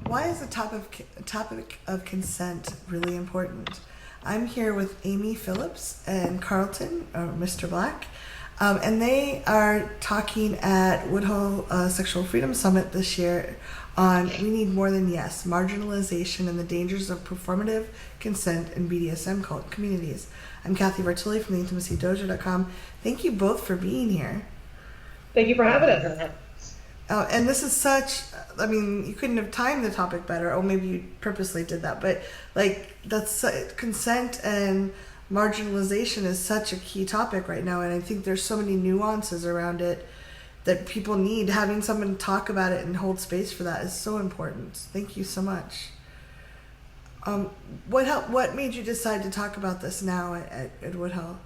Why is the topic of consent really important? I'm here with Amy Phillips and Carlton, or Mr. Black, and they are talking at Woodhull Sexual Freedom Summit this year on We Need More Than Yes, Marginalization and the Dangers of Performative Consent in BDSM Communities. I'm Kathy Vartuli from theintimacydojo.com. Thank you both for being here. Thank you for having us. And this is such, I mean, you couldn't have timed the topic better, or maybe you purposely did that, but consent and marginalization is such a key topic right now, and I think there's so many nuances around it that people need. Having someone talk about it and hold space for that is so important. Thank you so much. What made you decide to talk about this now at Woodhull?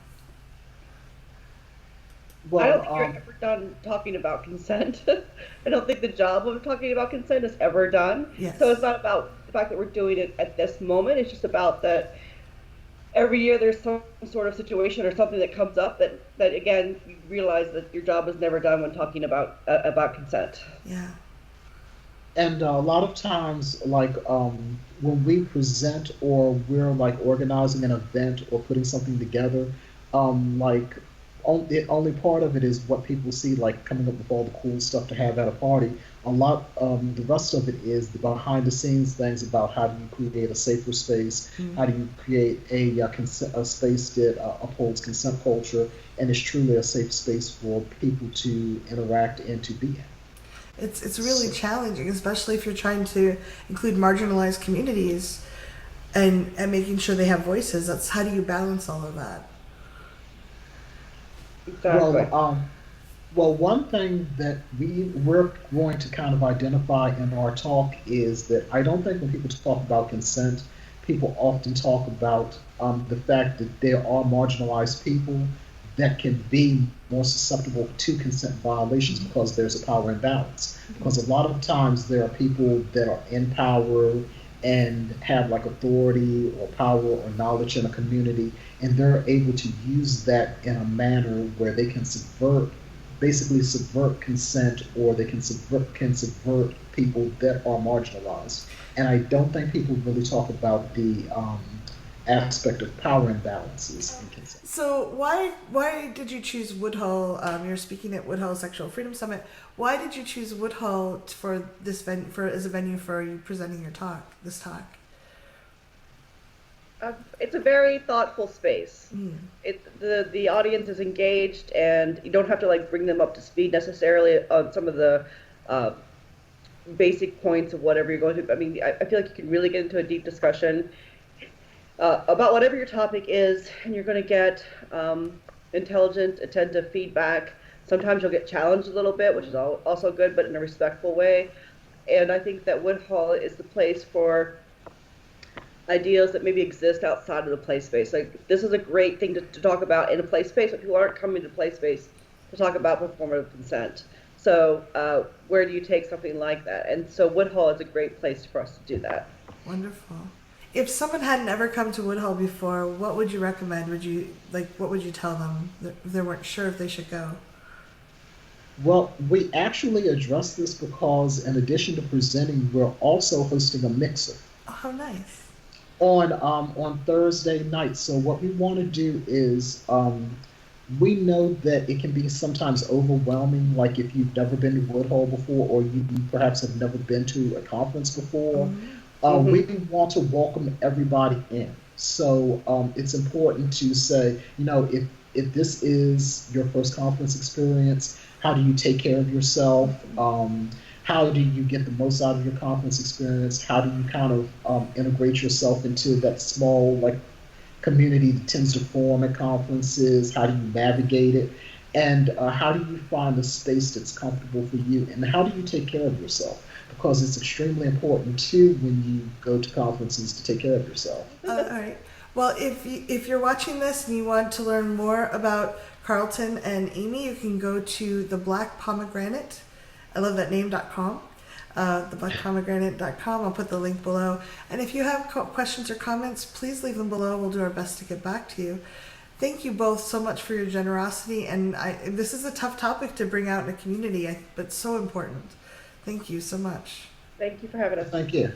Well, I don't think you're ever done talking about consent. I don't think the job of talking about consent is ever done. Yes. So it's not about the fact that we're doing it at this moment. It's just about that every year there's some sort of situation or something that comes up that again, you realize that your job is never done when talking about consent. Yeah. And a lot of times, when we present or we're like organizing an event or putting something together, only part of it is what people see, like coming up with all the cool stuff to have at a party. The rest of it is the behind the scenes things about how do you create a safer space, how do you create a space that upholds consent culture and is truly a safe space for people to interact and to be in. It's really challenging, especially if you're trying to include marginalized communities and making sure they have voices. That's how do you balance all of that? Exactly. Well, one thing that we're going to kind of identify in our talk is that I don't think when people talk about consent, people often talk about the fact that there are marginalized people that can be more susceptible to consent violations because there's a power imbalance. Because a lot of times there are people that are in power and have like authority or power or knowledge in a community, and they're able to use that in a manner where they can basically subvert consent, or they can subvert people that are marginalized. And I don't think people really talk about the aspect of power imbalances in consent. So why did you choose Woodhull? You're speaking at Woodhull Sexual Freedom Summit. Why did you choose Woodhull for this as a venue for you presenting this talk? It's a very thoughtful space. The audience is engaged, and you don't have to bring them up to speed necessarily on some of the basic points of whatever you're going to. I mean, I feel like you can really get into a deep discussion about whatever your topic is, and you're going to get intelligent, attentive feedback. Sometimes you'll get challenged a little bit, which is also good, but in a respectful way. And I think that Woodhull is the place for ideas that maybe exist outside of the play space. Like, this is a great thing to talk about in a play space, but people aren't coming to play space to talk about performative consent. So where do you take something like that? And so Woodhull is a great place for us to do that. Wonderful. If someone hadn't ever come to Woodhull before, what would you recommend? What would you tell them if they weren't sure if they should go? Well, we actually address this because in addition to presenting, we're also hosting a mixer. Oh, how nice. On Thursday night. So what we want to do is we know that it can be sometimes overwhelming, like if you've never been to Woodhull before, or you perhaps have never been to a conference before. We want to welcome everybody in. So it's important to say, if this is your first conference experience, how do you take care of yourself? How do you get the most out of your conference experience? How do you kind of integrate yourself into that small community that tends to form at conferences? How do you navigate it? And how do you find a space that's comfortable for you? And how do you take care of yourself? Because it's extremely important too when you go to conferences to take care of yourself. All right. Well, if you're watching this and you want to learn more about Carlton and Amy, you can go to the Black Pomegranate. I love that name.com. theblackpomegranate.com. I'll put the link below. And if you have questions or comments, please leave them below. We'll do our best to get back to you. Thank you both so much for your generosity. And this is a tough topic to bring out in a community, but so important. Thank you so much. Thank you for having us. Thank you.